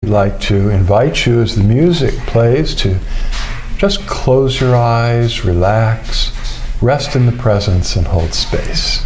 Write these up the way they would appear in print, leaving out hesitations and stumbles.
I'd like to invite you as the music plays to just close your eyes, relax, rest in the presence and hold space.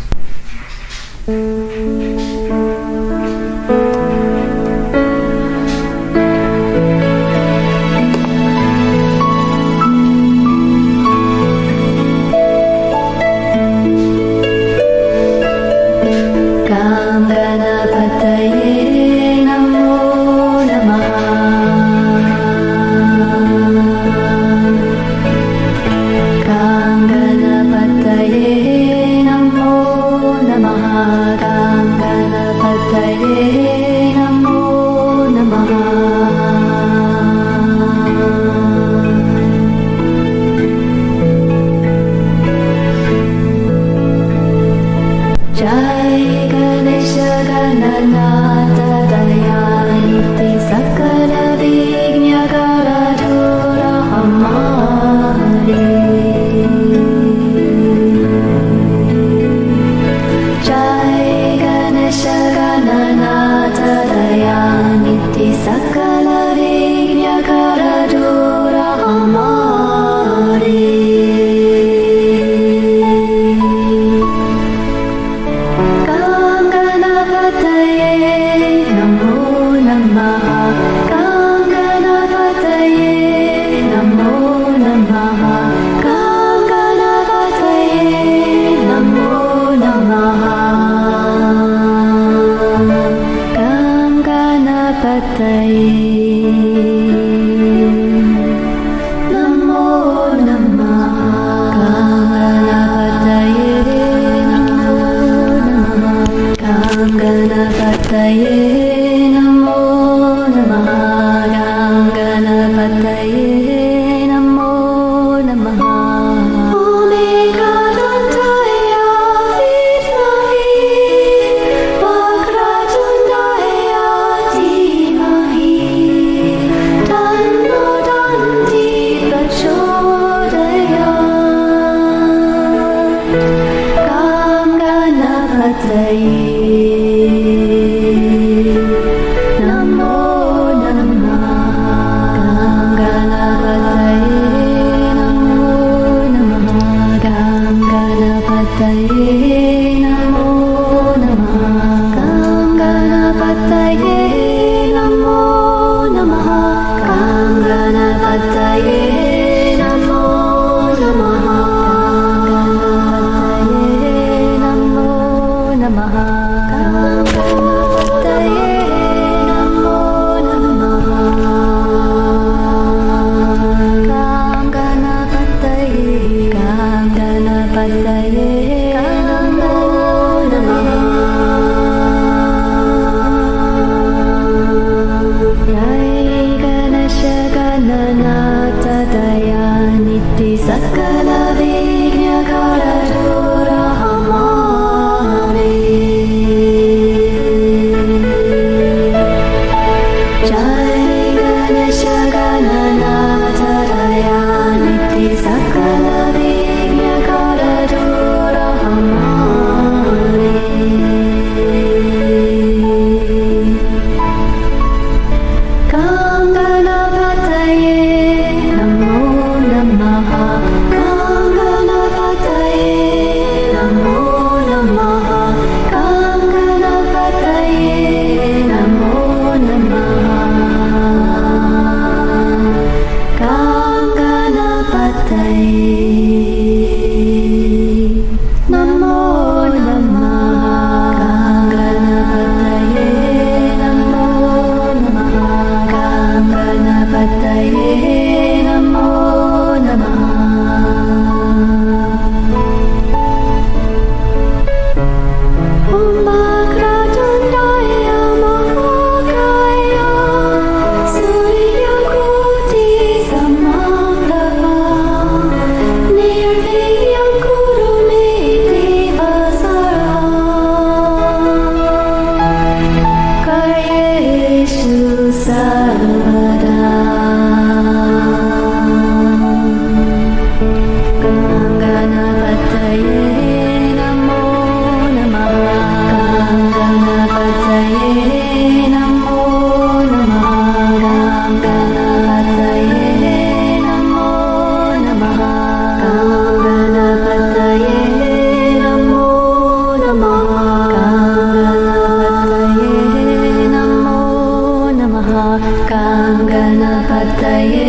Ganapataye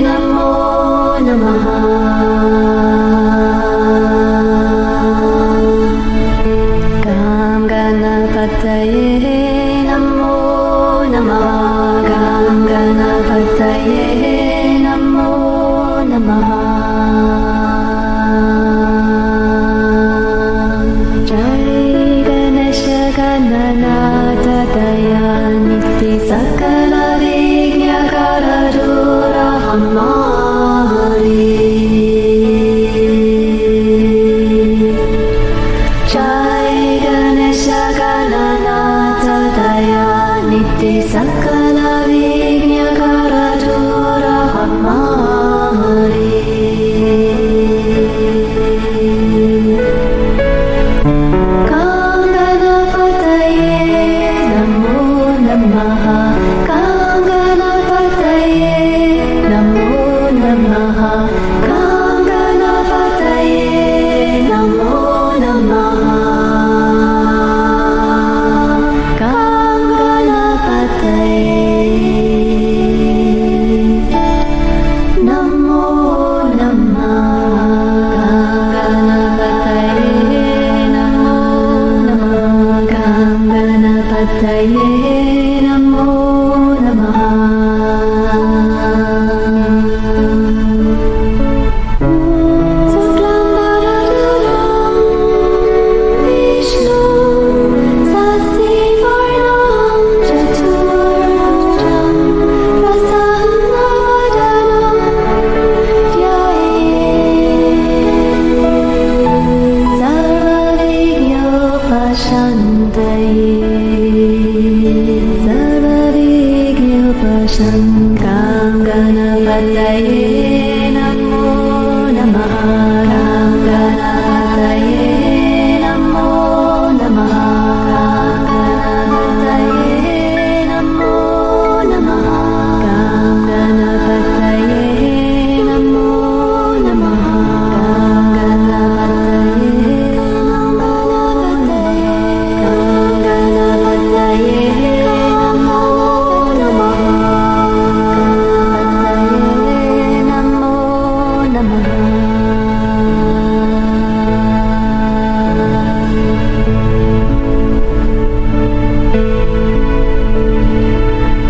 Namo Namaha. Gam Ganapataye Namo Namaha. Gam Ganapataye Namo Namaha. Jai Ganesha Gananata Dayaniti Sakala Vigna Karadura Hamari. Jai Ganesha Gananata Dayaniti Sakala Vigna Karadura Hamari.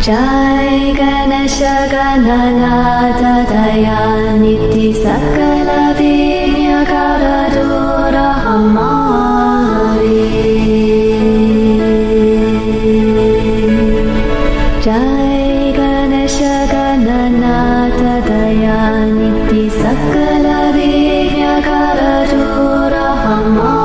Jai Ganesha Gananata Dayaniti Sakala Vigna Karadura Hamari. Jai Ganesha Gananata Dayaniti Sakala Vigna Karadura Hamari.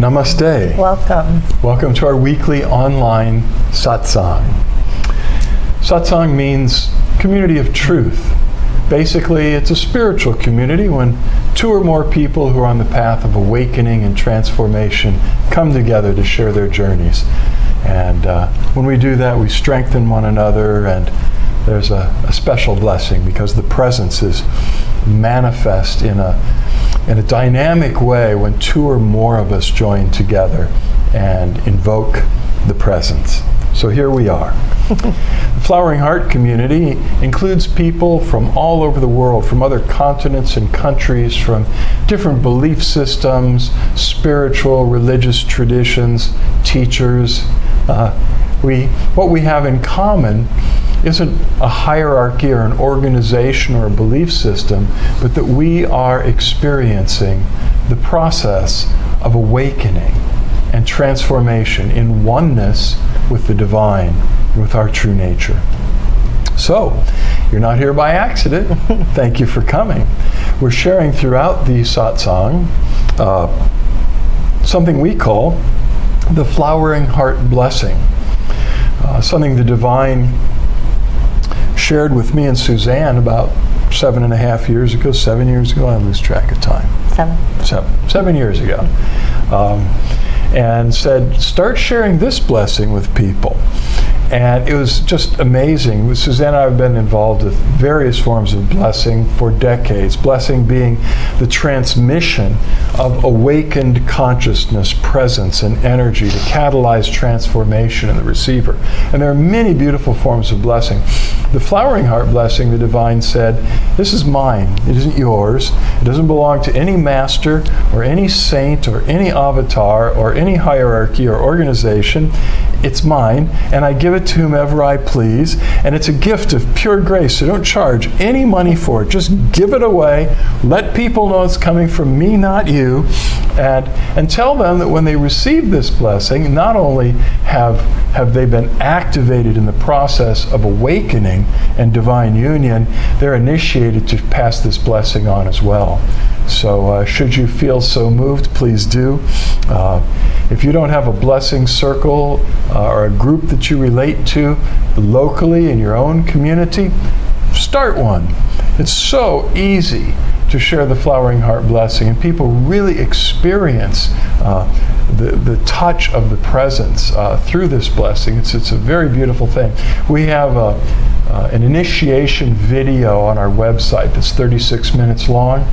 Namaste. Welcome. Welcome to our weekly online Satsang. Satsang means community of truth. Basically, it's a spiritual community when two or more people who are on the path of awakening and transformation come together to share their journeys. And when we do that, we strengthen one another, and there's a special blessing because the presence is manifest in a dynamic way when two or more of us join together and invoke the presence. So here we are. The Flowering Heart community includes people from all over the world, from other continents and countries, from different belief systems, spiritual, religious traditions, teachers. What we have in common isn't a hierarchy or an organization or a belief system, but that we are experiencing the process of awakening and transformation in oneness with the divine, with our true nature. So, you're not here by accident. Thank you for coming. We're sharing throughout the satsang something we call the Flowering Heart Blessing, something the divine shared with me and Suzanne about 7.5 years ago, 7 years ago. I lose track of time. 7 years ago. And said, start sharing this blessing with people. And it was just amazing. Suzanne and I have been involved with various forms of blessing for decades. Blessing being the transmission of awakened consciousness, presence, and energy to catalyze transformation in the receiver. And there are many beautiful forms of blessing. The Flowering Heart blessing, the divine said, this is mine. It isn't yours. It doesn't belong to any master or any saint or any avatar or any hierarchy or organization. It's mine, and I give it to whomever I please, and it's a gift of pure grace, so don't charge any money for it. Just give it away. Let people know it's coming from me, not you, and tell them that when they receive this blessing, not only have they been activated in the process of awakening and divine union, they're initiated to pass this blessing on as well. So should you feel so moved, please do. If you don't have a blessing circle or a group that you relate to locally in your own community, start one. It's so easy to share the Flowering Heart blessing, and people really experience the touch of the presence through this blessing. It's a very beautiful thing. We have an initiation video on our website that's 36 minutes long.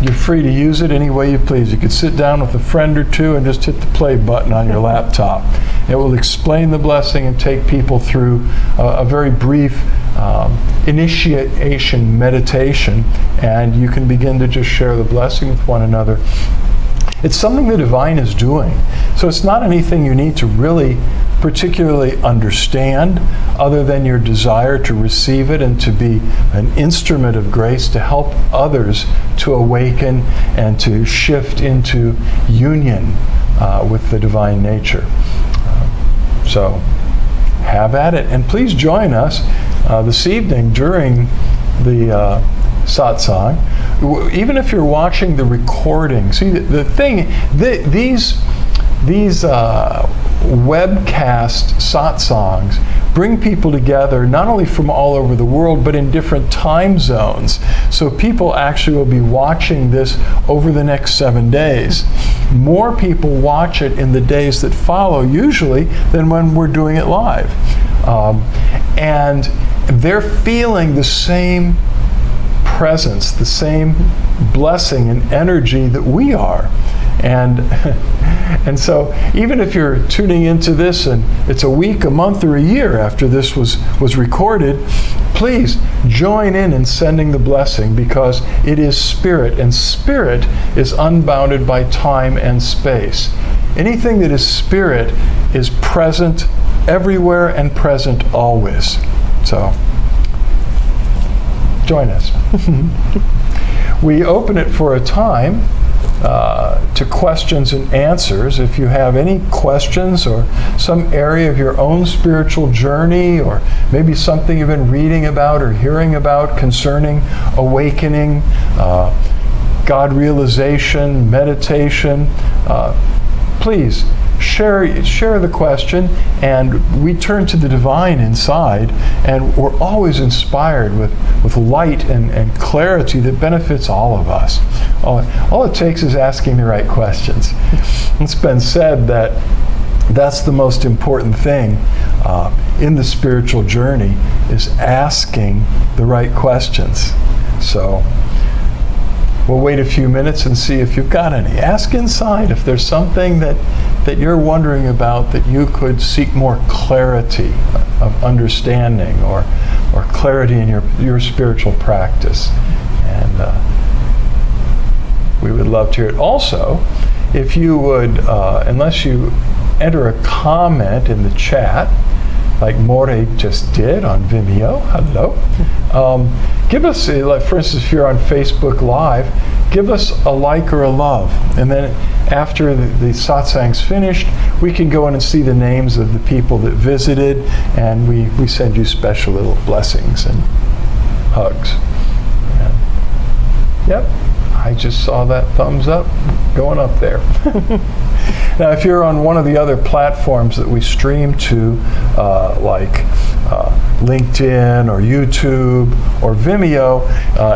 You're free to use it any way you please. You could sit down with a friend or two and just hit the play button on your laptop. It will explain the blessing and take people through a very brief initiation meditation, and you can begin to just share the blessing with one another. It's something the divine is doing. So it's not anything you need to really particularly understand other than your desire to receive it and to be an instrument of grace to help others to awaken and to shift into union with the divine nature. So have at it. And please join us this evening during the satsang. Even if you're watching the recording, see the thing, these webcast satsangs bring people together not only from all over the world but in different time zones. So people actually will be watching this over the next 7 days. More people watch it in the days that follow usually than when we're doing it live. And they're feeling the same presence, the same blessing and energy that we are. And so even if you're tuning into this and it's a week, a month, or a year after this was recorded, please join in sending the blessing, because it is spirit, and spirit is unbounded by time and space. Anything that is spirit is present everywhere and present always. So join us. We open it for a time to questions and answers. If you have any questions or some area of your own spiritual journey, or maybe something you've been reading about or hearing about concerning awakening, God realization, meditation, please share the question, and we turn to the divine inside, and we're always inspired with light and clarity that benefits all of us. All it takes is asking the right questions. It's been said that that's the most important thing in the spiritual journey, is asking the right questions. So we'll wait a few minutes and see if you've got any. Ask inside if there's something that you're wondering about, that you could seek more clarity of understanding or clarity in your spiritual practice. And we would love to hear it. Also, if you would, unless you enter a comment in the chat, like More just did on Vimeo, hello. Give us, for instance, if you're on Facebook Live, give us a like or a love. And then after the satsang's finished, we can go in and see the names of the people that visited, and we send you special little blessings and hugs. And, yep, I just saw that thumbs up going up there. Now, if you're on one of the other platforms that we stream to, like LinkedIn or YouTube or Vimeo,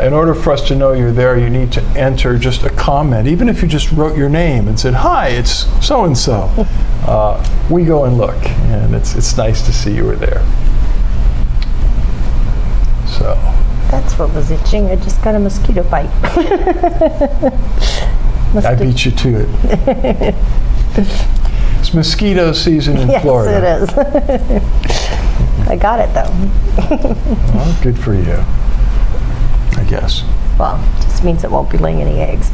in order for us to know you're there, you need to enter just a comment. Even if you just wrote your name and said, "Hi, it's so-and-so," we go and look, and it's nice to see you were there. So. That's what was itching. I just got a mosquito bite. I beat you to it. It's mosquito season in Florida. Yes, it is. I got it, though. Well, good for you, I guess. Well, it just means it won't be laying any eggs.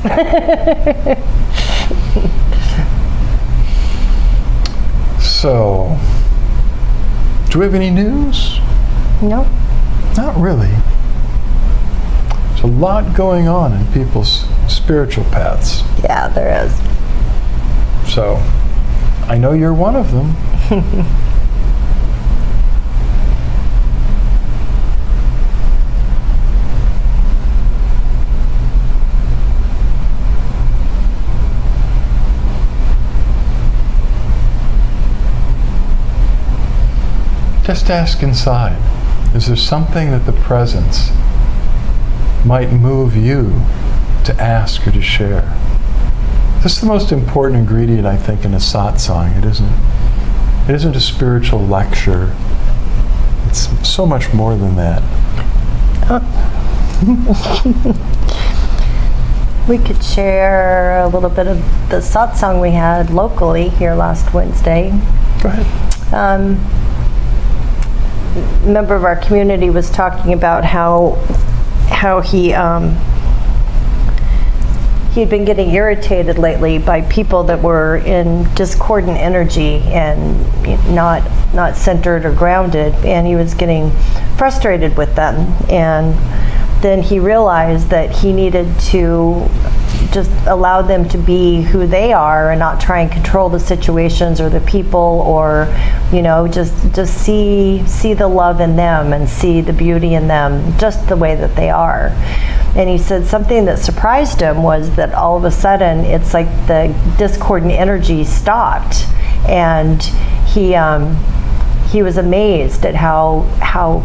So, do we have any news? No. Not really. There's a lot going on in people's spiritual paths. Yeah, there is. So, I know you're one of them. Just ask inside. Is there something that the presence might move you to ask or to share? This is the most important ingredient, I think, in a satsang. It isn't a spiritual lecture. It's so much more than that. We could share a little bit of the satsang we had locally here last Wednesday. Go ahead. A member of our community was talking about how he had been getting irritated lately by people that were in discordant energy and not centered or grounded, and he was getting frustrated with them. And then he realized that he needed to just allow them to be who they are and not try and control the situations or the people, or just see the love in them and see the beauty in them just the way that they are. And he said something that surprised him was that all of a sudden it's like the discordant energy stopped, and he was amazed at how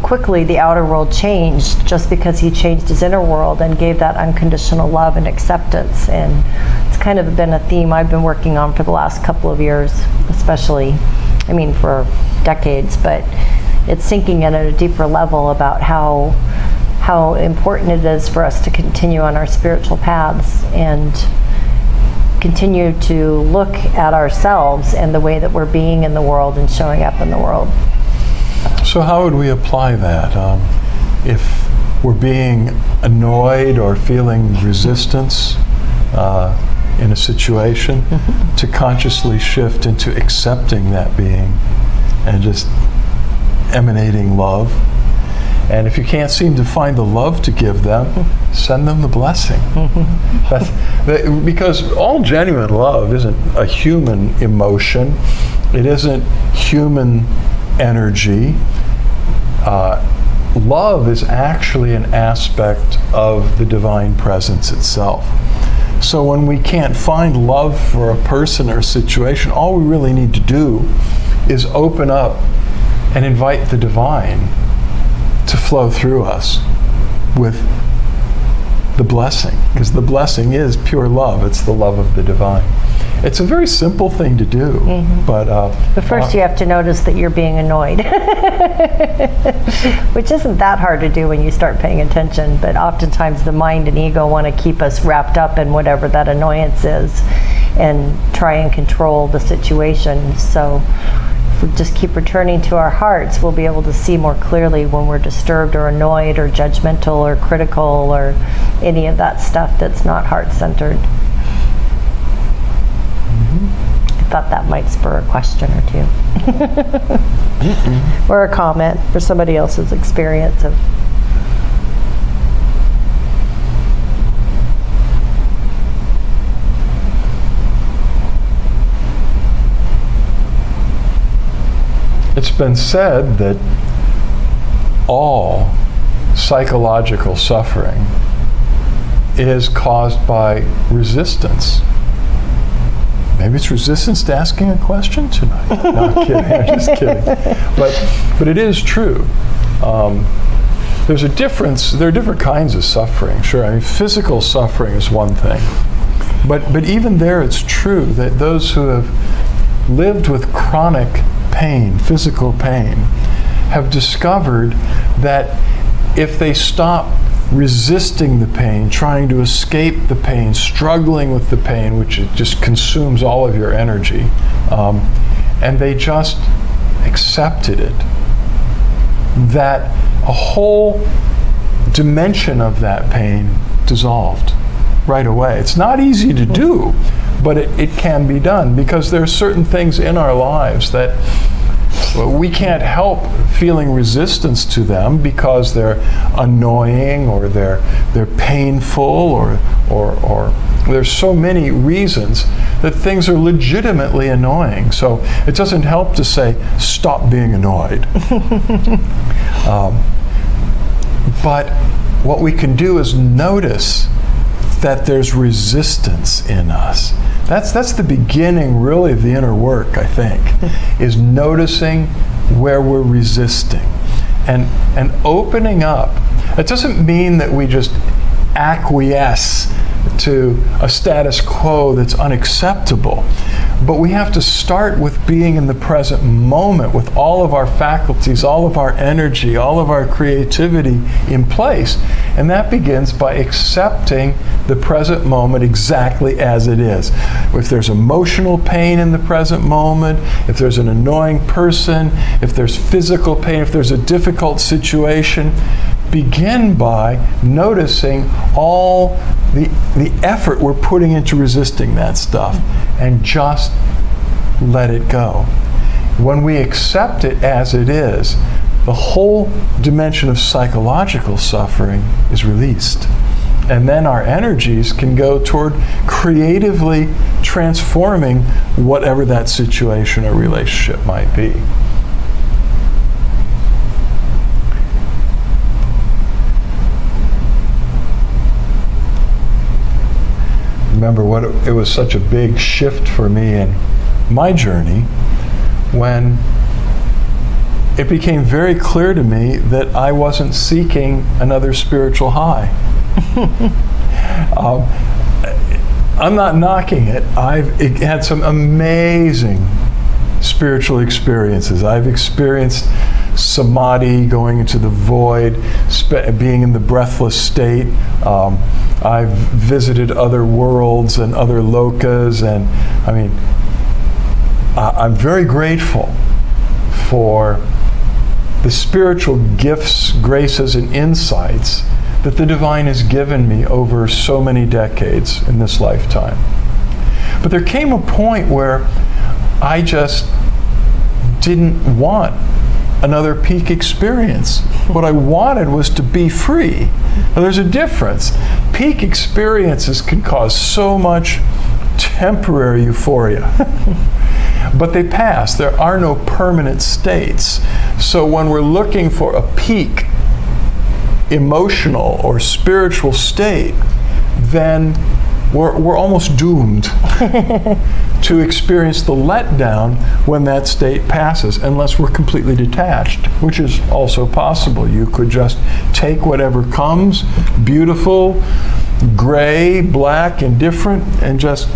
quickly the outer world changed just because he changed his inner world and gave that unconditional love and acceptance. And it's kind of been a theme I've been working on for the last couple of years, especially, for decades, but it's sinking in at a deeper level about how important it is for us to continue on our spiritual paths and continue to look at ourselves and the way that we're being in the world and showing up in the world. So how would we apply that? If we're being annoyed or feeling resistance in a situation, to consciously shift into accepting that being and just emanating love. And if you can't seem to find the love to give them, send them the blessing. Because all genuine love isn't a human emotion. It isn't human energy. Love is actually an aspect of the divine presence itself. So when we can't find love for a person or a situation, all we really need to do is open up and invite the divine to flow through us with the blessing, because the blessing is pure love. It's the love of the divine. It's a very simple thing to do, but first you have to notice that you're being annoyed, which isn't that hard to do when you start paying attention, but oftentimes the mind and ego want to keep us wrapped up in whatever that annoyance is and try and control the situation. So if we just keep returning to our hearts, we'll be able to see more clearly when we're disturbed or annoyed or judgmental or critical or any of that stuff that's not heart-centered. I thought that might spur a question or two. Or a comment for somebody else's experience of. It's been said that all psychological suffering is caused by resistance. Maybe it's resistance to asking a question tonight. No, I'm kidding. I'm just kidding. But it is true. There's a difference. There are different kinds of suffering. Sure. I mean, physical suffering is one thing. But even there, it's true that those who have lived with chronic pain, physical pain, have discovered that if they stop resisting the pain, trying to escape the pain, struggling with the pain, which it just consumes all of your energy, and they just accepted it, that a whole dimension of that pain dissolved right away. It's not easy to do, but it can be done, because there are certain things in our lives that we can't help feeling resistance to them because they're annoying or they're painful or there's so many reasons that things are legitimately annoying. So it doesn't help to say, stop being annoyed. But what we can do is notice that there's resistance in us. That's the beginning, really, of the inner work, I think, is noticing where we're resisting and opening up. It doesn't mean that we just acquiesce to a status quo that's unacceptable, but we have to start with being in the present moment with all of our faculties, all of our energy, all of our creativity in place. And that begins by accepting the present moment exactly as it is. If there's emotional pain in the present moment, if there's an annoying person, if there's physical pain, if there's a difficult situation, begin by noticing all the effort we're putting into resisting that stuff and just let it go. When we accept it as it is, the whole dimension of psychological suffering is released. And then our energies can go toward creatively transforming whatever that situation or relationship might be. Remember it was such a big shift for me in my journey when it became very clear to me that I wasn't seeking another spiritual high. I'm not knocking it. I've had some amazing spiritual experiences. I've experienced samadhi, going into the void, being in the breathless state. I've visited other worlds and other lokas, and I mean, I'm very grateful for the spiritual gifts, graces, and insights that the divine has given me over so many decades in this lifetime. But there came a point where I just didn't want another peak experience. What I wanted was to be free. Now there's a difference. Peak experiences can cause so much temporary euphoria. But they pass. There are no permanent states. So when we're looking for a peak emotional or spiritual state, then we're almost doomed to experience the letdown when that state passes, unless we're completely detached, which is also possible. You could just take whatever comes, beautiful, gray, black, indifferent, and just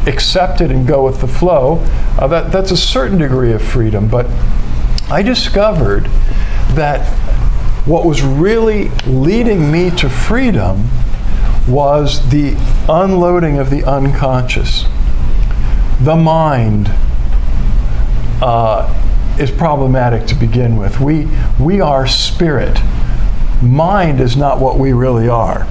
accept it and go with the flow. That's a certain degree of freedom, but I discovered that what was really leading me to freedom was the unloading of the unconscious. The mind is problematic to begin with. We are spirit. Mind is not what we really are.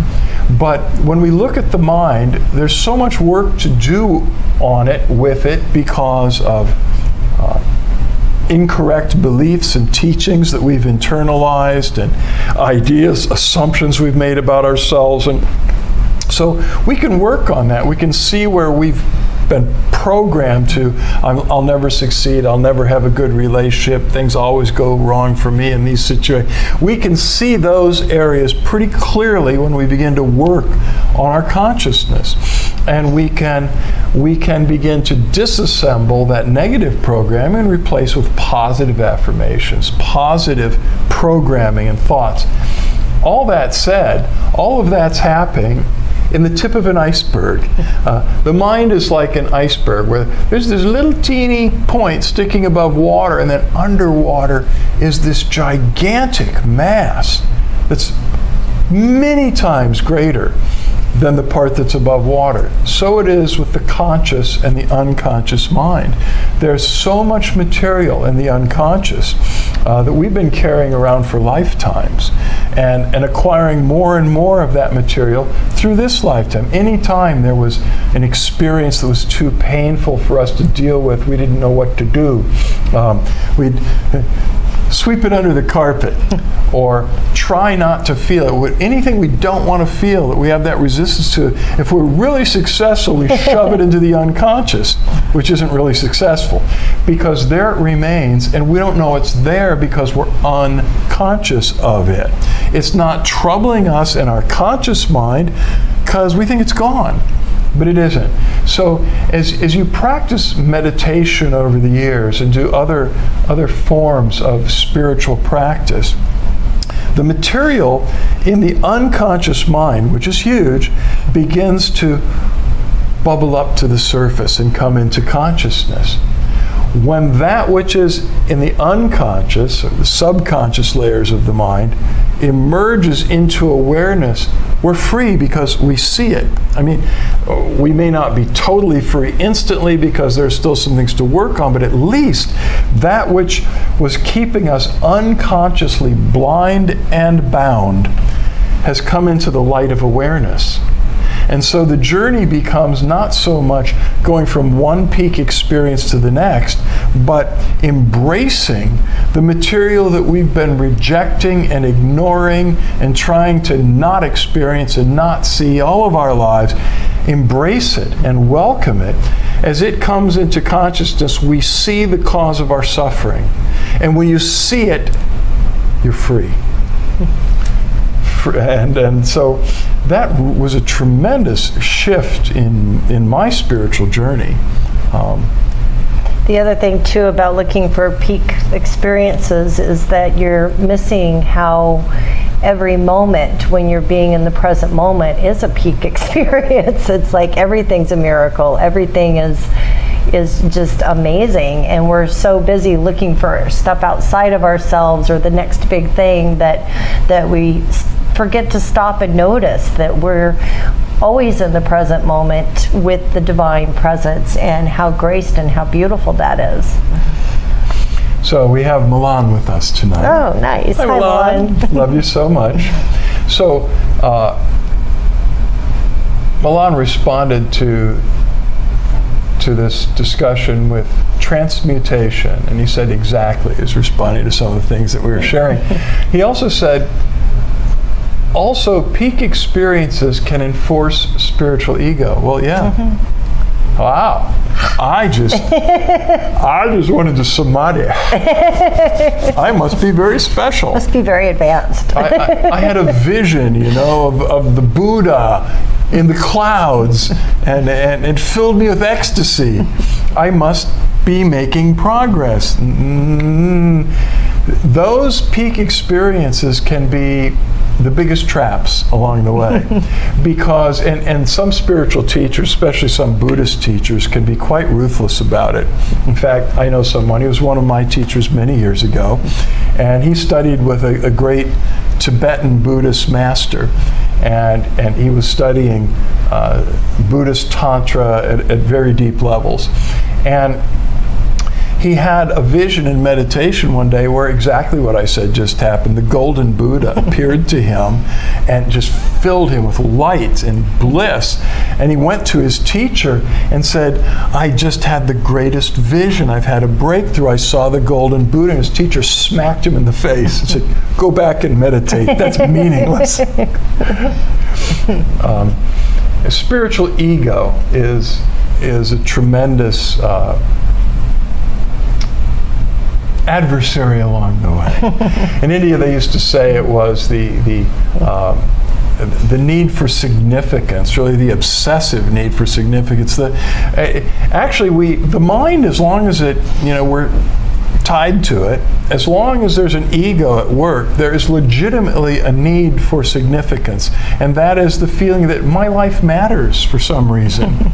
But when we look at the mind, there's so much work to do on it, with it, because of incorrect beliefs and teachings that we've internalized, and ideas, assumptions we've made about ourselves. And so we can work on that. We can see where we've been programmed to, I'll never succeed, I'll never have a good relationship, things always go wrong for me in these situations. We can see those areas pretty clearly when we begin to work on our consciousness. And we can begin to disassemble that negative programming and replace with positive affirmations, positive programming and thoughts. All that said, all of that's happening in the tip of an iceberg. The mind is like an iceberg where there's this little teeny point sticking above water, and then underwater is this gigantic mass that's many times greater than the part that's above water. So it is with the conscious and the unconscious mind. There's so much material in the unconscious that we've been carrying around for lifetimes, and acquiring more and more of that material through this lifetime. Anytime there was an experience that was too painful for us to deal with, we didn't know what to do. We'd sweep it under the carpet, or try not to feel it. Anything we don't want to feel, that we have that resistance to, if we're really successful, we shove it into the unconscious, which isn't really successful, because there it remains, and we don't know it's there because we're unconscious of it. It's not troubling us in our conscious mind because we think it's gone, but it isn't. So as you practice meditation over the years and do other forms of spiritual practice, the material in the unconscious mind, which is huge, begins to bubble up to the surface and come into consciousness. When that which is in the unconscious, or the subconscious layers of the mind, emerges into awareness, we're free because we see it. I mean, we may not be totally free instantly because there's still some things to work on, but at least that which was keeping us unconsciously blind and bound has come into the light of awareness. And so the journey becomes not so much going from one peak experience to the next, but embracing the material that we've been rejecting and ignoring and trying to not experience and not see all of our lives. Embrace it and welcome it. As it comes into consciousness, we see the cause of our suffering. And when you see it, you're free. And so that was a tremendous shift in my spiritual journey. The other thing too about looking for peak experiences is that you're missing how every moment when you're being in the present moment is a peak experience. It's like everything's a miracle. Everything is just amazing, and we're so busy looking for stuff outside of ourselves or the next big thing that we forget to stop and notice that we're always in the present moment with the divine presence, and how graced and how beautiful that is. So we have Milan with us tonight. Oh, nice. Hi, Milan. Love you so much. So Milan responded to this discussion with transmutation, and he said exactly, he was responding to some of the things that we were sharing. He also said, also peak experiences can enforce spiritual ego. Well, yeah. Mm-hmm. Wow. I just wanted to samadhi. I must be very special. Must be very advanced. I had a vision, of the Buddha in the clouds, and it filled me with ecstasy. I must be making progress. Those peak experiences can be the biggest traps along the way, because and some spiritual teachers, especially some Buddhist teachers, can be quite ruthless about it. In fact, I know someone, he was one of my teachers many years ago, and he studied with a great Tibetan Buddhist master, and he was studying Buddhist Tantra at very deep levels. And he had a vision in meditation one day where exactly what I said just happened. The golden Buddha appeared to him and just filled him with light and bliss. And he went to his teacher and said, I just had the greatest vision. I've had a breakthrough. I saw the golden Buddha. And his teacher smacked him in the face and said, go back and meditate. That's meaningless. Spiritual ego is a tremendous adversary along the way. In India, they used to say it was the need for significance, really the obsessive need for significance. Actually, the mind, as long as we're tied to it, as long as there's an ego at work, there is legitimately a need for significance, and that is the feeling that my life matters for some reason.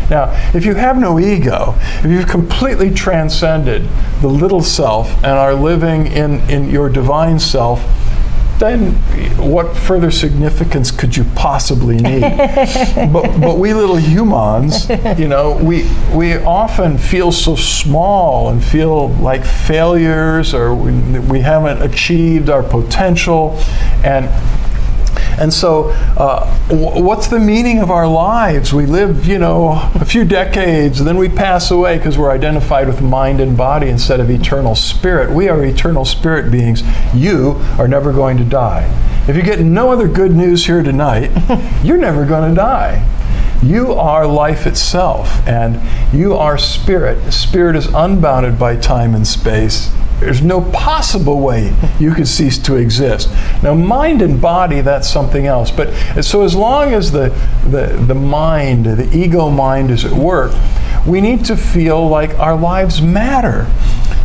Now, if you have no ego, if you've completely transcended the little self and are living in your divine self, then what further significance could you possibly need? but we little humans, we often feel so small and feel like failures, or we haven't achieved our potential. And so, what's the meaning of our lives? We live, a few decades, and then we pass away because we're identified with mind and body instead of eternal spirit. We are eternal spirit beings. You are never going to die. If you get no other good news here tonight, you're never going to die. You are life itself, and you are spirit. Spirit is unbounded by time and space. There's no possible way you could cease to exist. Now, mind and body, that's something else. But so as long as the mind, the ego mind is at work, we need to feel like our lives matter.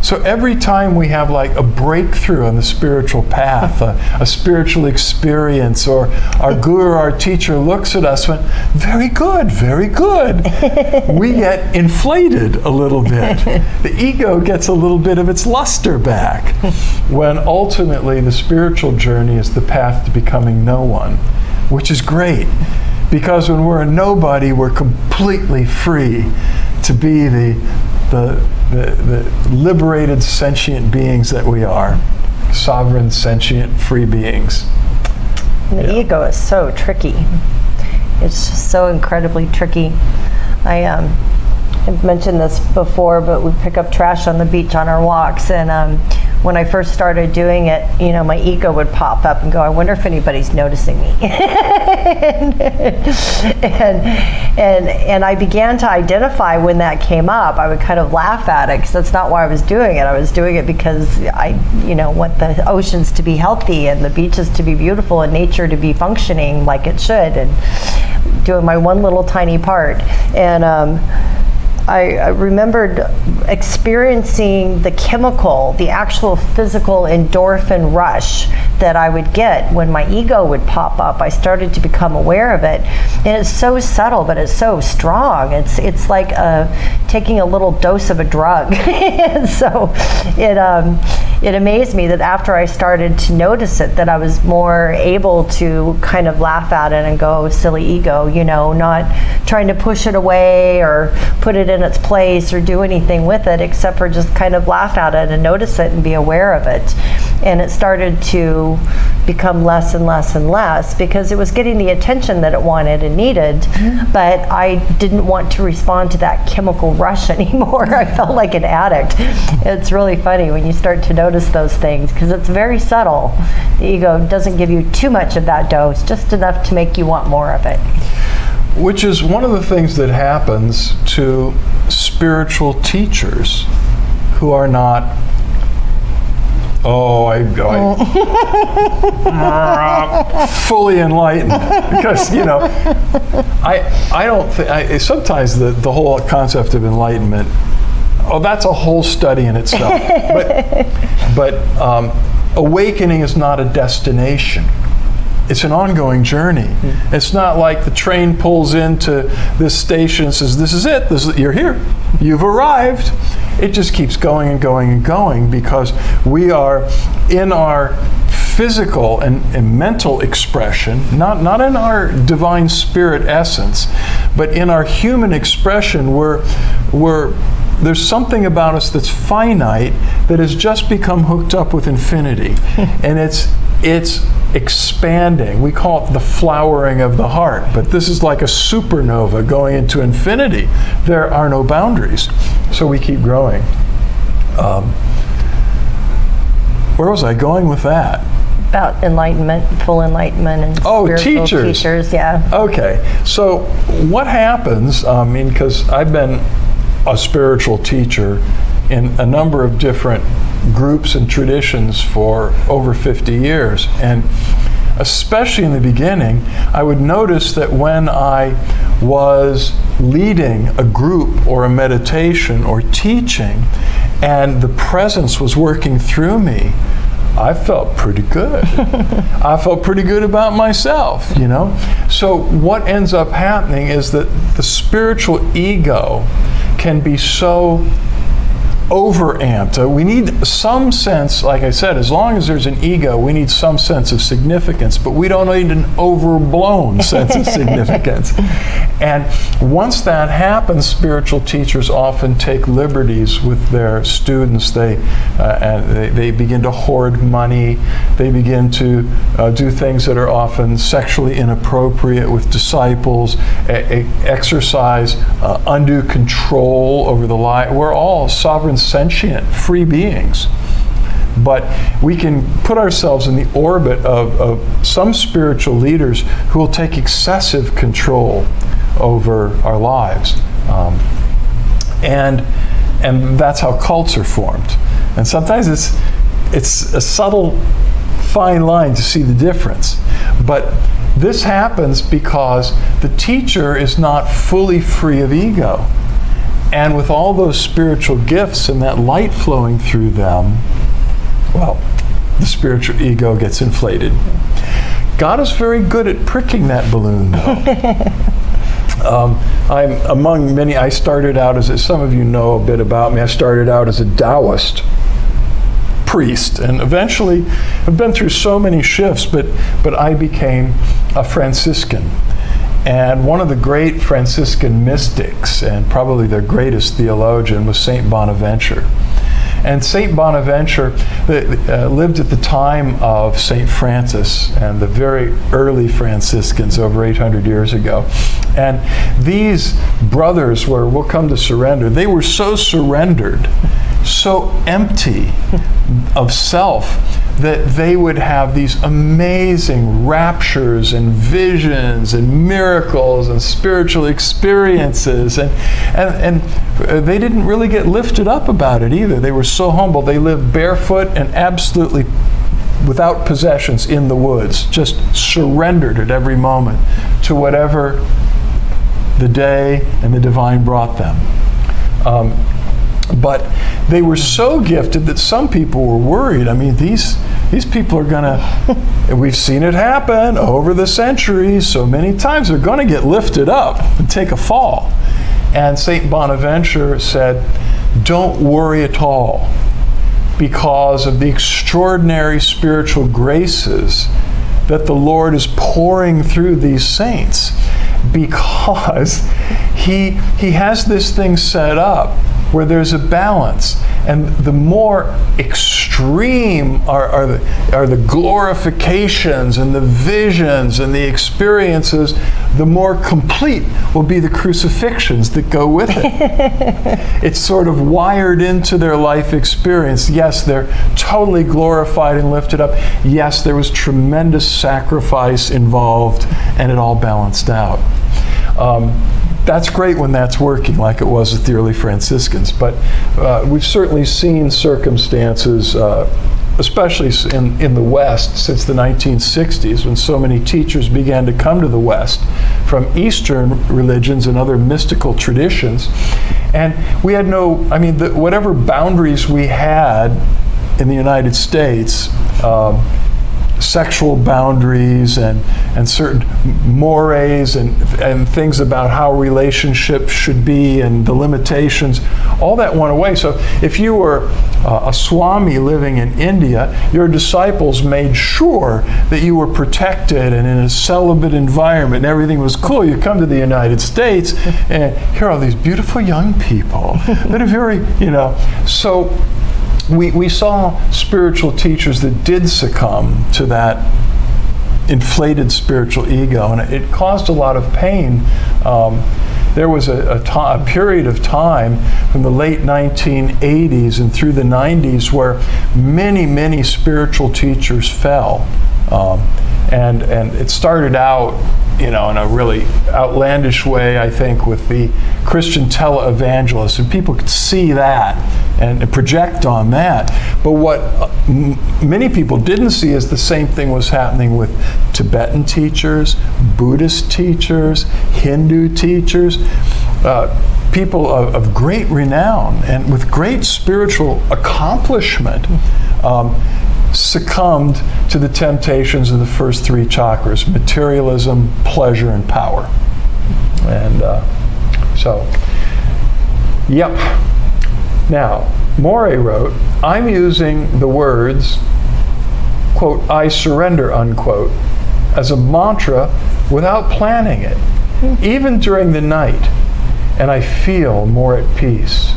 So every time we have like a breakthrough on the spiritual path, a spiritual experience, or our guru, our teacher looks at us and went, very good, very good. We get inflated a little bit. The ego gets a little bit of its luster back, when ultimately the spiritual journey is the path to becoming no one, which is great. Because when we're a nobody, we're completely free to be the liberated sentient beings that we are. Sovereign, sentient, free beings. The ego is so tricky. It's just so incredibly tricky. I've mentioned this before, but we pick up trash on the beach on our walks, and when I first started doing it, my ego would pop up and go, I wonder if anybody's noticing me. and I began to identify when that came up. I would kind of laugh at it, because that's not why I was doing it. I was doing it because I want the oceans to be healthy and the beaches to be beautiful and nature to be functioning like it should, and doing my one little tiny part. And I remembered experiencing the actual physical endorphin rush that I would get when my ego would pop up. I started to become aware of it, and it's so subtle, but it's so strong. It's like taking a little dose of a drug. And so it amazed me that after I started to notice it, that I was more able to kind of laugh at it and go, silly ego, not trying to push it away or put it in its place or do anything with it, except for just kind of laugh at it and notice it and be aware of it. And it started to become less and less and less, because it was getting the attention that it wanted and needed, but I didn't want to respond to that chemical rush anymore. I felt like an addict. It's really funny when you start to notice those things, because it's very subtle. The ego doesn't give you too much of that dose, just enough to make you want more of it. Which is one of the things that happens to spiritual teachers who are not Oh, I fully enlightened, because I don't think sometimes the whole concept of enlightenment. Oh, that's a whole study in itself. but awakening is not a destination. It's an ongoing journey. Mm-hmm. It's not like the train pulls into this station and says, "This is it. You're here. You've arrived." It just keeps going and going and going, because we are in our physical and mental expression, not in our divine spirit essence, but in our human expression, there's something about us that's finite that has just become hooked up with infinity. And it's expanding. We call it the flowering of the heart, but this is like a supernova going into infinity. There are no boundaries, so we keep growing. Where was I going with that? About enlightenment, full enlightenment, and spiritual teachers. Yeah. Okay, so what happens, because I've been a spiritual teacher in a number of different groups and traditions for over 50 years. And especially in the beginning, I would notice that when I was leading a group or a meditation or teaching, and the presence was working through me, I felt pretty good. I felt pretty good about myself, So what ends up happening is that the spiritual ego can be so overamped. We need some sense, like I said, as long as there's an ego, we need some sense of significance, but we don't need an overblown sense of significance. And once that happens, spiritual teachers often take liberties with their students. They begin to hoard money. They begin to do things that are often sexually inappropriate with disciples, exercise undue control over the life. We're all sovereign, sentient, free beings. But we can put ourselves in the orbit of some spiritual leaders who will take excessive control over our lives. And that's how cults are formed. And sometimes it's a subtle, fine line to see the difference. But this happens because the teacher is not fully free of ego. And with all those spiritual gifts and that light flowing through them, well, the spiritual ego gets inflated. God is very good at pricking that balloon, though. I'm among many. I started out as some of you know a bit about me. I started out as a Taoist priest, and eventually I've been through so many shifts, but I became a Franciscan. And one of the great Franciscan mystics, and probably their greatest theologian, was Saint Bonaventure. And Saint Bonaventure lived at the time of Saint Francis and the very early Franciscans over 800 years ago. And these brothers we'll come to surrender. They were so surrendered, so empty of self, that they would have these amazing raptures and visions and miracles and spiritual experiences, and they didn't really get lifted up about it either. They were so humble. They lived barefoot and absolutely without possessions in the woods, just surrendered at every moment to whatever the day and the divine brought them. But they were so gifted that some people were worried. I mean, these people are going to, we've seen it happen over the centuries so many times, they're going to get lifted up and take a fall. And Saint Bonaventure said, don't worry at all, because of the extraordinary spiritual graces that the Lord is pouring through these saints, because he has this thing set up where there's a balance, and the more extreme are the glorifications and the visions and the experiences, the more complete will be the crucifixions that go with it. It's sort of wired into their life experience. Yes, they're totally glorified and lifted up. Yes, there was tremendous sacrifice involved, and it all balanced out. That's great when that's working, like it was with the early Franciscans, but we've certainly seen circumstances especially in the West, since the 1960s, when so many teachers began to come to the West from Eastern religions and other mystical traditions. And we had whatever boundaries we had in the United States, sexual boundaries and certain mores and things about how relationships should be and the limitations, all that went away. So if you were a Swami living in India, your disciples made sure that you were protected and in a celibate environment and everything was cool. You come to the United States and here are these beautiful young people that are very, so we saw spiritual teachers that did succumb to that inflated spiritual ego, and it caused a lot of pain. There was a period of time from the late 1980s and through the 90s where many spiritual teachers fell. And it started out, in a really outlandish way, I think, with the Christian televangelists, and people could see that and project on that. But what many people didn't see is the same thing was happening with Tibetan teachers, Buddhist teachers, Hindu teachers, people of great renown and with great spiritual accomplishment. Succumbed to the temptations of the first three chakras: materialism, pleasure, and power. And yep. Now, Morey wrote, I'm using the words, quote, I surrender, unquote, as a mantra without planning it, even during the night, and I feel more at peace.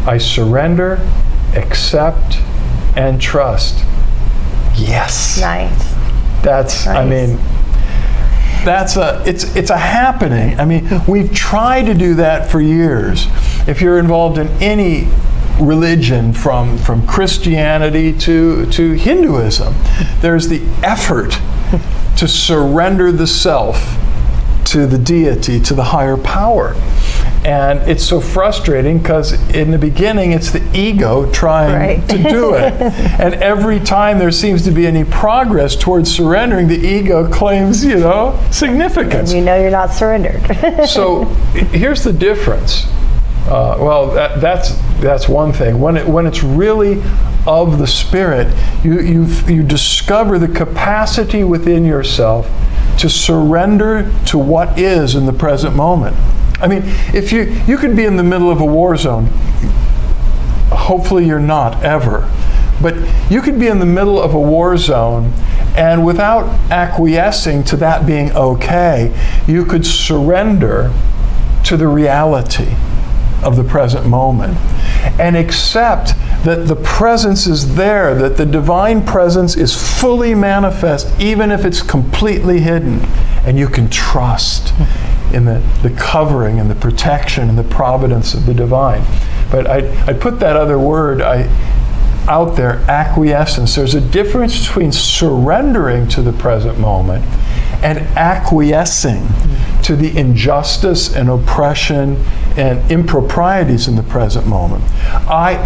I surrender, accept, and trust. Yes. Nice. That's, nice. It's a happening. We've tried to do that for years. If you're involved in any religion, from Christianity to Hinduism, there's the effort to surrender the self to the deity, to the higher power. And it's so frustrating because in the beginning it's the ego trying to do it. And every time there seems to be any progress towards surrendering, the ego claims, significance. And you're not surrendered. So here's the difference. That's one thing. When it's really of the Spirit, you discover the capacity within yourself to surrender to what is in the present moment. If you could be in the middle of a war zone, hopefully you're not ever, but you could be in the middle of a war zone and without acquiescing to that being okay, you could surrender to the reality of the present moment and accept that the presence is there, that the divine presence is fully manifest, even if it's completely hidden. And you can trust in the covering and the protection and the providence of the divine. But I put that other word out there, acquiescence. There's a difference between surrendering to the present moment and acquiescing to the injustice and oppression and improprieties in the present moment. I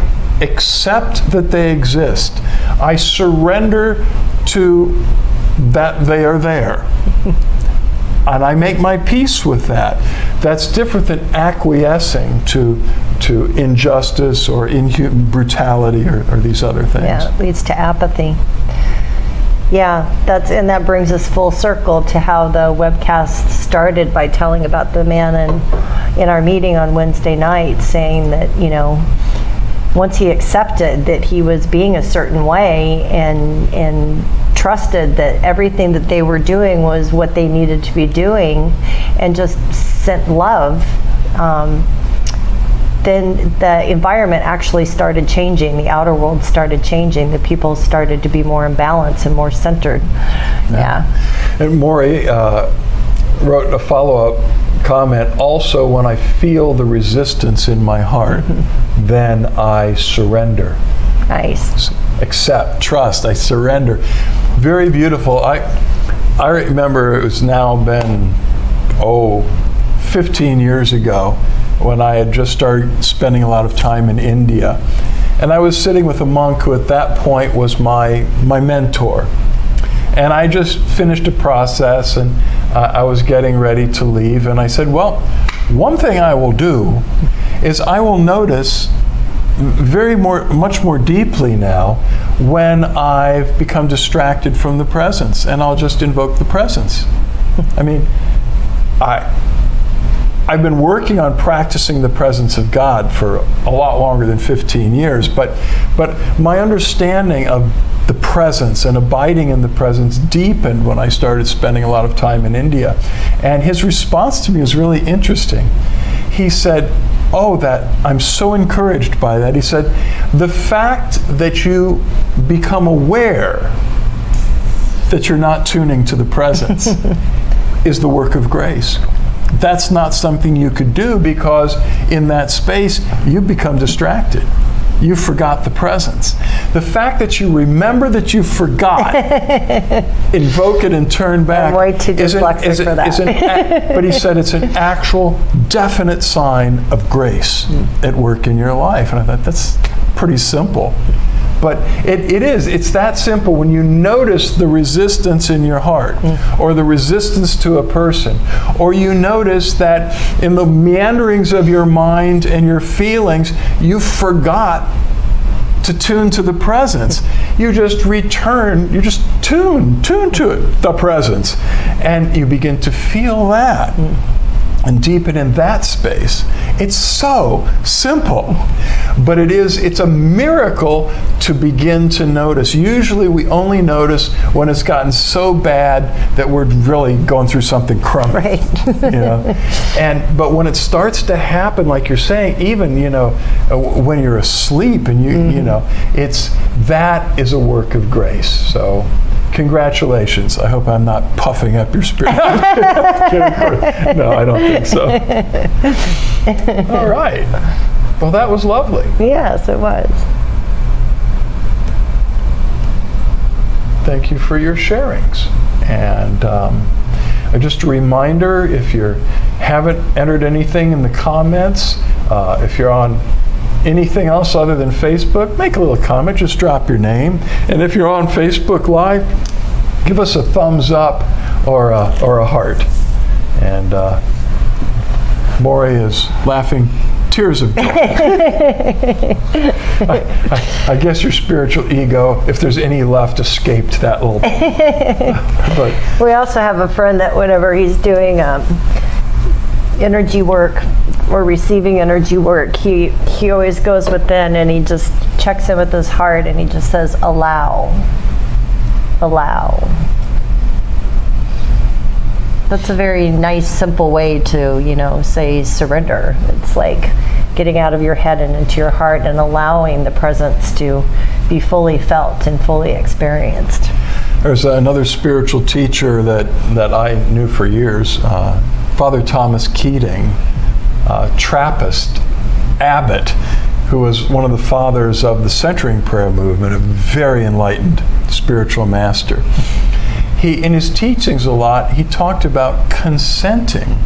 accept that they exist. I surrender to that they are there. And I make my peace with that. That's different than acquiescing to injustice or brutality or these other things. Yeah, it leads to apathy. Yeah, that brings us full circle to how the webcast started by telling about the man in our meeting on Wednesday night, saying that, once he accepted that he was being a certain way and trusted that everything that they were doing was what they needed to be doing and just sent love, then the environment actually started changing. The outer world started changing. The people started to be more in balance and more centered. Yeah. And Morey wrote a follow-up comment, also when I feel the resistance in my heart, then I surrender. Nice. Accept, trust, I surrender. Very beautiful. I remember it was now been, 15 years ago when I had just started spending a lot of time in India. And I was sitting with a monk who at that point was my mentor. And I just finished a process, and I was getting ready to leave. And I said, well, one thing I will do is I will notice much more deeply now when I've become distracted from the presence, and I'll just invoke the presence. I mean, I've been working on practicing the presence of God for a lot longer than 15 years, but my understanding of the presence and abiding in the presence deepened when I started spending a lot of time in India. And his response to me was really interesting. He said, oh, that I'm so encouraged by that. He said, the fact that you become aware that you're not tuning to the presence is the work of grace. That's not something you could do because in that space you become distracted. You forgot the presence. The fact that you remember that you forgot, invoke it and turn back. I'm way too dyslexic for that. But he said it's an actual, definite sign of grace at work in your life. And I thought, that's pretty simple. But it is. It's that simple. When you notice the resistance in your heart, or the resistance to a person, or you notice that in the meanderings of your mind and your feelings, you forgot to tune to the presence. You just return, you just tune to it, the presence. And you begin to feel that. And deepen in that space. It's so simple, but it's a miracle to begin to notice. Usually we only notice when it's gotten so bad that we're really going through something crummy. Right. But when it starts to happen, like you're saying, even when you're asleep, and that is a work of grace. So. Congratulations. I hope I'm not puffing up your spirit. No, I don't think so. All right. Well, that was lovely. Yes, it was. Thank you for your sharings. And just a reminder, if you haven't entered anything in the comments, if you're on anything else other than Facebook, make a little comment, just drop your name. And if you're on Facebook Live, give us a thumbs up or a heart. And Maury is laughing tears of joy. I guess your spiritual ego, if there's any left, escaped that little but We also have a friend that whenever he's doing energy work or receiving energy work, he always goes within and he just checks in with his heart and he just says, allow. That's a very nice, simple way to, say surrender. It's like getting out of your head and into your heart and allowing the presence to be fully felt and fully experienced. There's another spiritual teacher that I knew for years, Father Thomas Keating, Trappist abbot, who was one of the fathers of the centering prayer movement, a very enlightened spiritual master. In his teachings a lot, he talked about consenting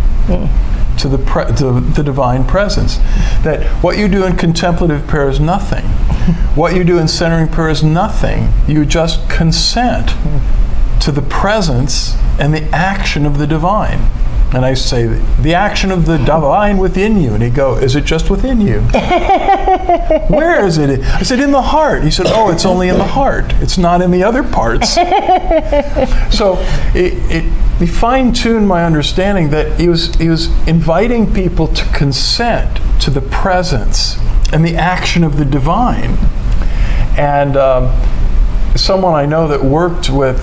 to the divine presence. That what you do in contemplative prayer is nothing. What you do in centering prayer is nothing. You just consent to the presence and the action of the divine. And I say, the action of the divine within you. And he'd go, is it just within you? Where is it? I said, in the heart. He said, oh, it's only in the heart. It's not in the other parts. So he fine-tuned my understanding that he was inviting people to consent to the presence and the action of the divine. And someone I know that worked with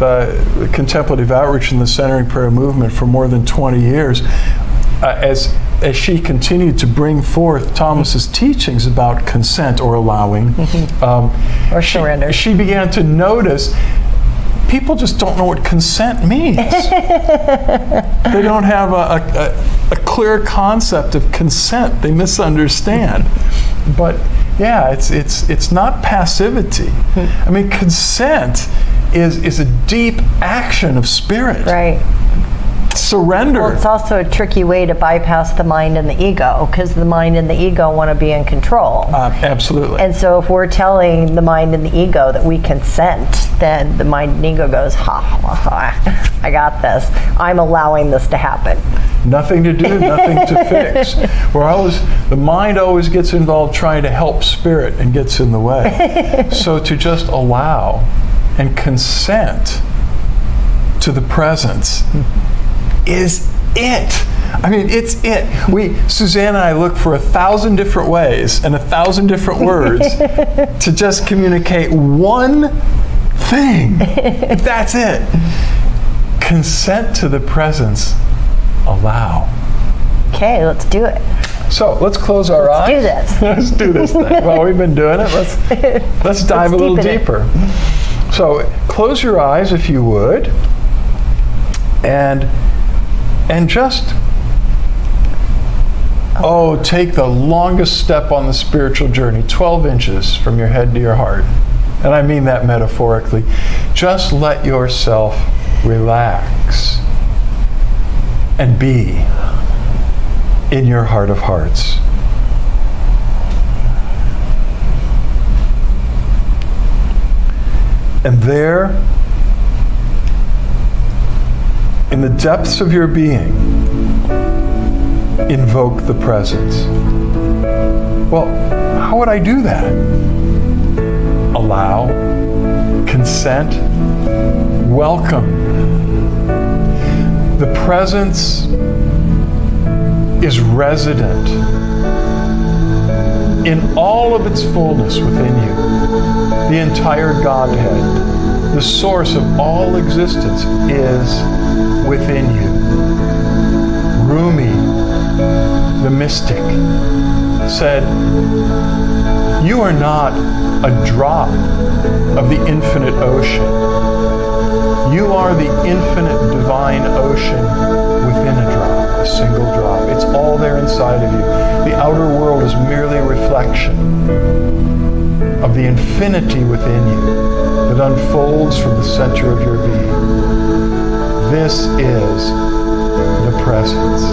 contemplative outreach in the centering prayer movement for more than 20 years, as she continued to bring forth Thomas's teachings about consent or allowing, or surrender, she began to notice people just don't know what consent means. They don't have a clear concept of consent. They misunderstand. But yeah, it's not passivity. I mean, consent is a deep action of spirit. Right. surrender. Well, it's also a tricky way to bypass the mind and the ego, because the mind and the ego want to be in control. Absolutely. And so if we're telling the mind and the ego that we consent, then the mind and ego goes, I got this. I'm allowing this to happen. Nothing to do, nothing to fix. The mind always gets involved trying to help spirit and gets in the way. So to just allow and consent to the presence is it. I mean, it's it. Suzanne and I look for 1,000 different ways and 1,000 different words to just communicate one thing. That's it. Consent to the presence. Allow. Okay, let's do it. So let's close our eyes. Do this. Let's do this thing. Well, we've been doing it. Let's dive a little deeper. So close your eyes if you would, and just take the longest step on the spiritual journey, 12 inches from your head to your heart. And I mean that metaphorically. Just let yourself relax and be in your heart of hearts. And there, in the depths of your being, invoke the presence. Well, how would I do that? Allow, consent, welcome. The presence is resident in all of its fullness within you. The entire Godhead, the source of all existence, is within you. Rumi, the mystic, said, "You are not a drop of the infinite ocean. You are the infinite divine ocean within a drop, a single drop. It's all there inside of you. The outer world is merely a reflection of the infinity within you that unfolds from the center of your being. This is the presence.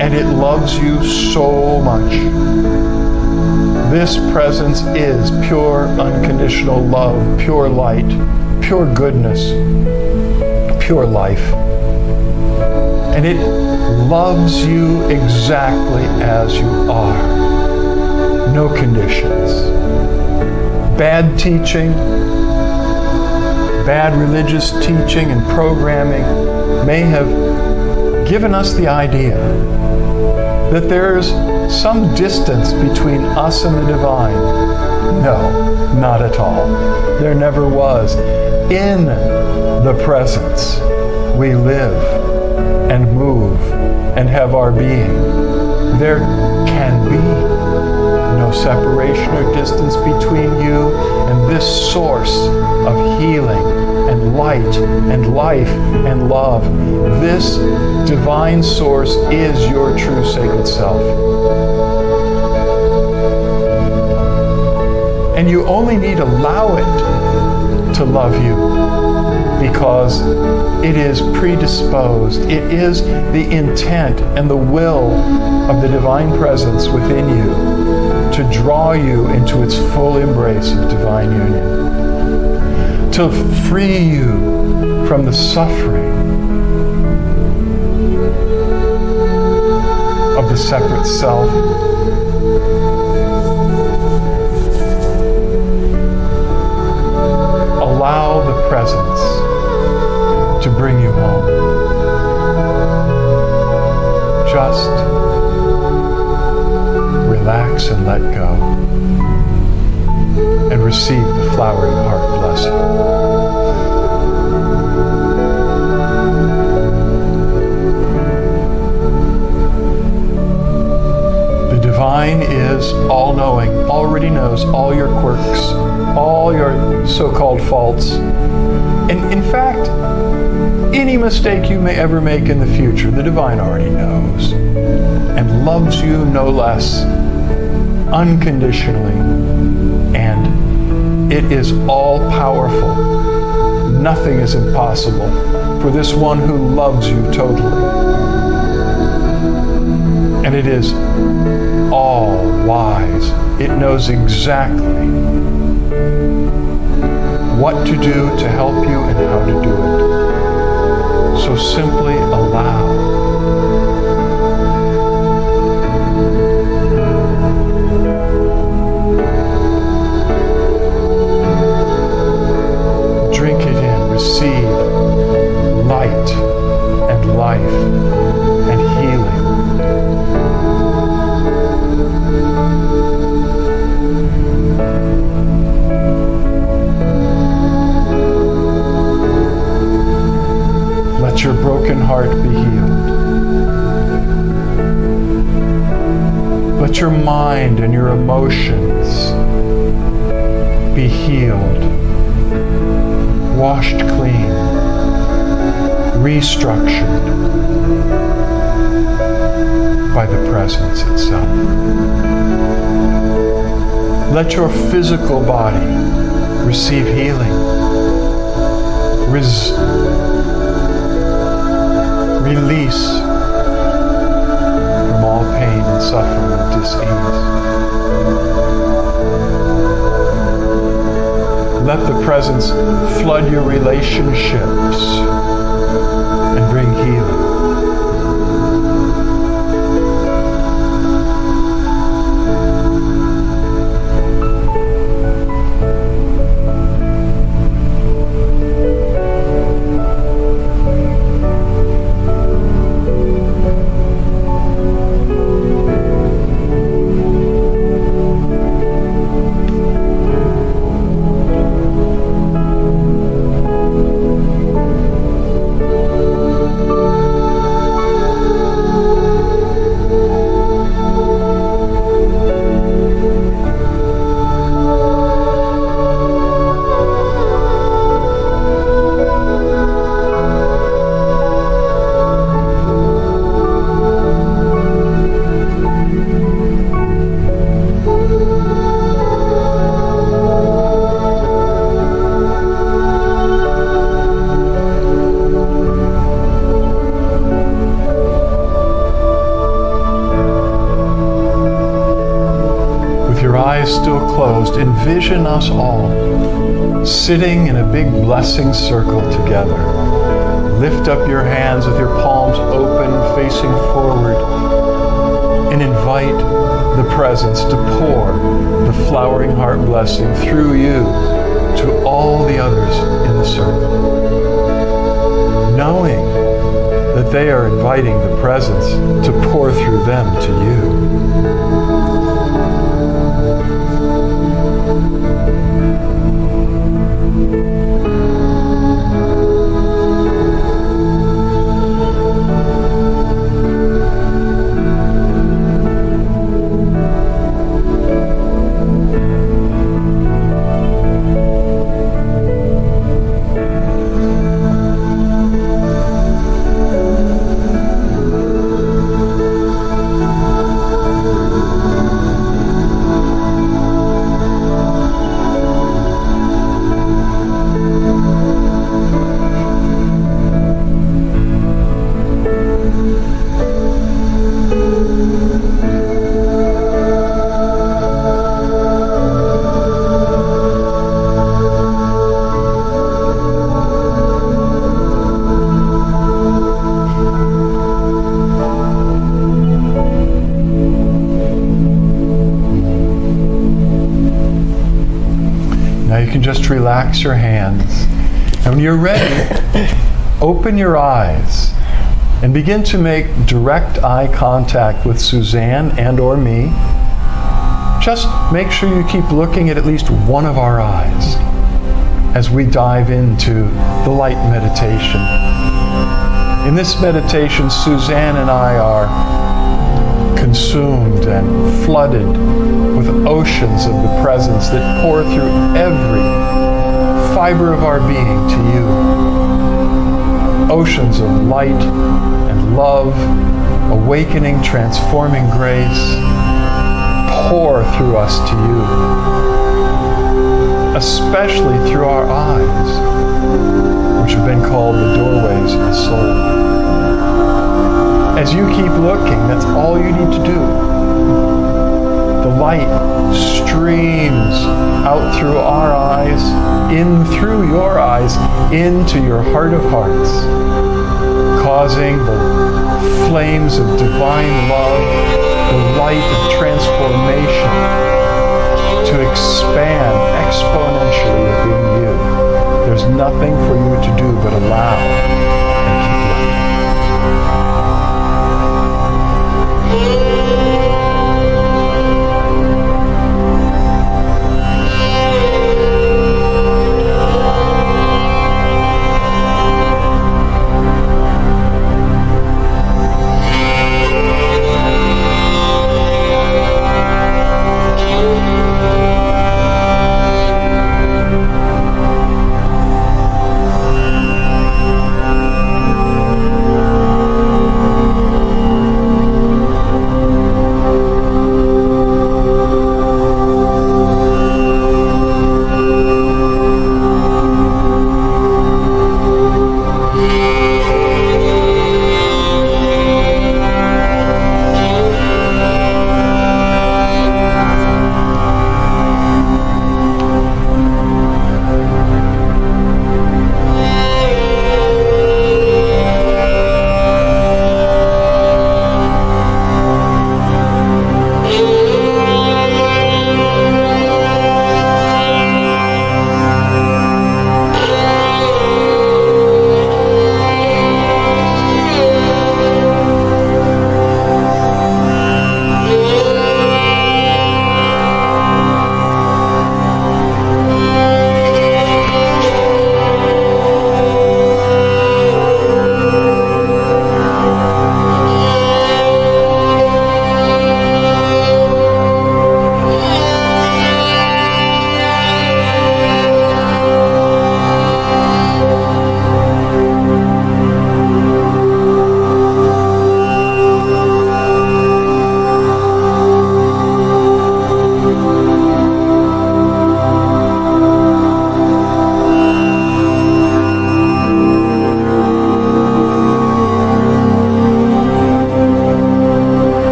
And it loves you so much. This presence is pure, unconditional love, pure light, pure goodness, pure life. And it loves you exactly as you are. No conditions. Bad teaching, bad religious teaching and programming may have given us the idea that there's some distance between us and the divine. No, not at all. There never was. In the presence, we live and move and have our being. There can be no separation or distance between you and this source of healing and light and life and love. This divine source is your true sacred self. And you only need to allow it to love you, because it is predisposed. It is the intent and the will of the divine presence within you to draw you into its full embrace of divine union, to free you from the suffering of the separate self. Allow the presence to bring you home. Just relax and let go, and receive the flowering heart blessing. The divine is all-knowing, already knows all your quirks, all your so-called faults, and in fact, any mistake you may ever make in the future, the divine already knows and loves you no less, unconditionally, and it is all-powerful. Nothing is impossible for this one who loves you totally. And it is all wise. It knows exactly what to do to help you and how to do it. So simply allow. Drink it in, receive light and life and healing. Let your broken heart be healed. Let your mind and your emotions be healed, washed clean, restructured by the presence itself. Let your physical body receive healing. Release from all pain and suffering and dis-ease. Let the presence flood your relationships and bring healing. Still closed, envision us all sitting in a big blessing circle together. Lift up your hands with your palms open, facing forward, and invite the presence to pour the flowering heart blessing through you to all the others in the circle. Knowing that they are inviting the presence to pour through them to you. Just relax your hands. And when you're ready, open your eyes and begin to make direct eye contact with Suzanne and or me. Just make sure you keep looking at least one of our eyes as we dive into the light meditation. In this meditation, Suzanne and I are consumed and flooded with oceans of the presence that pour through every fiber of our being to you. Oceans of light and love, awakening, transforming grace, pour through us to you, especially through our eyes, which have been called the doorway eyes of the soul. As you keep looking, that's all you need to do. The light streams out through our eyes, in through your eyes, into your heart of hearts, causing the flames of divine love, the light of transformation to expand exponentially within you. There's nothing for you to do but allow and keep looking.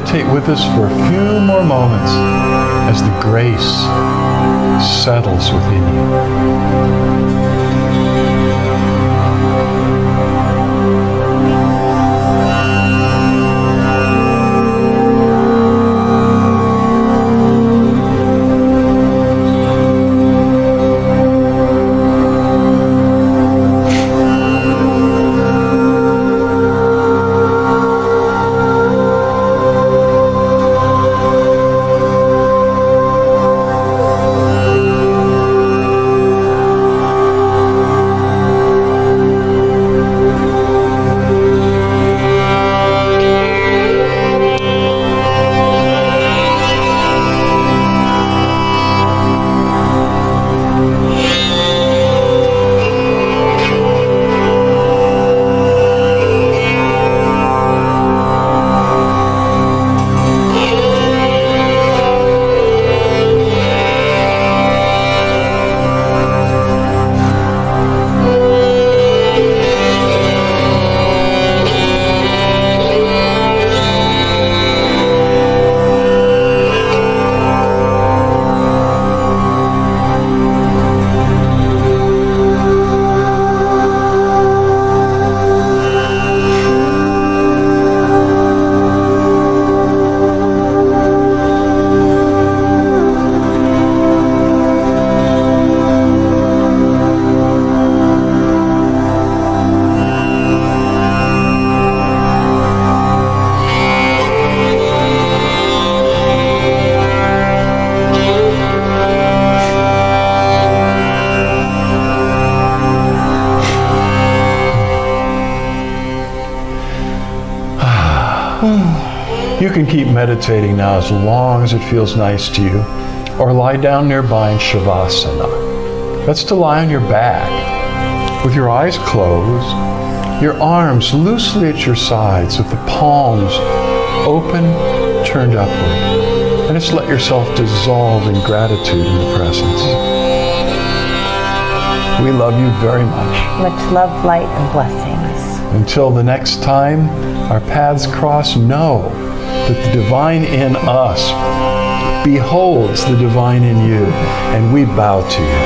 meditate with us for a few more moments as the grace settles within you. You can keep meditating now as long as it feels nice to you, or lie down nearby in Shavasana. That's to lie on your back, with your eyes closed, your arms loosely at your sides, with the palms open, turned upward, and just let yourself dissolve in gratitude in the presence. We love you very much. Much love, light, and blessings. Until the next time our paths cross, know that the divine in us beholds the divine in you, and we bow to you.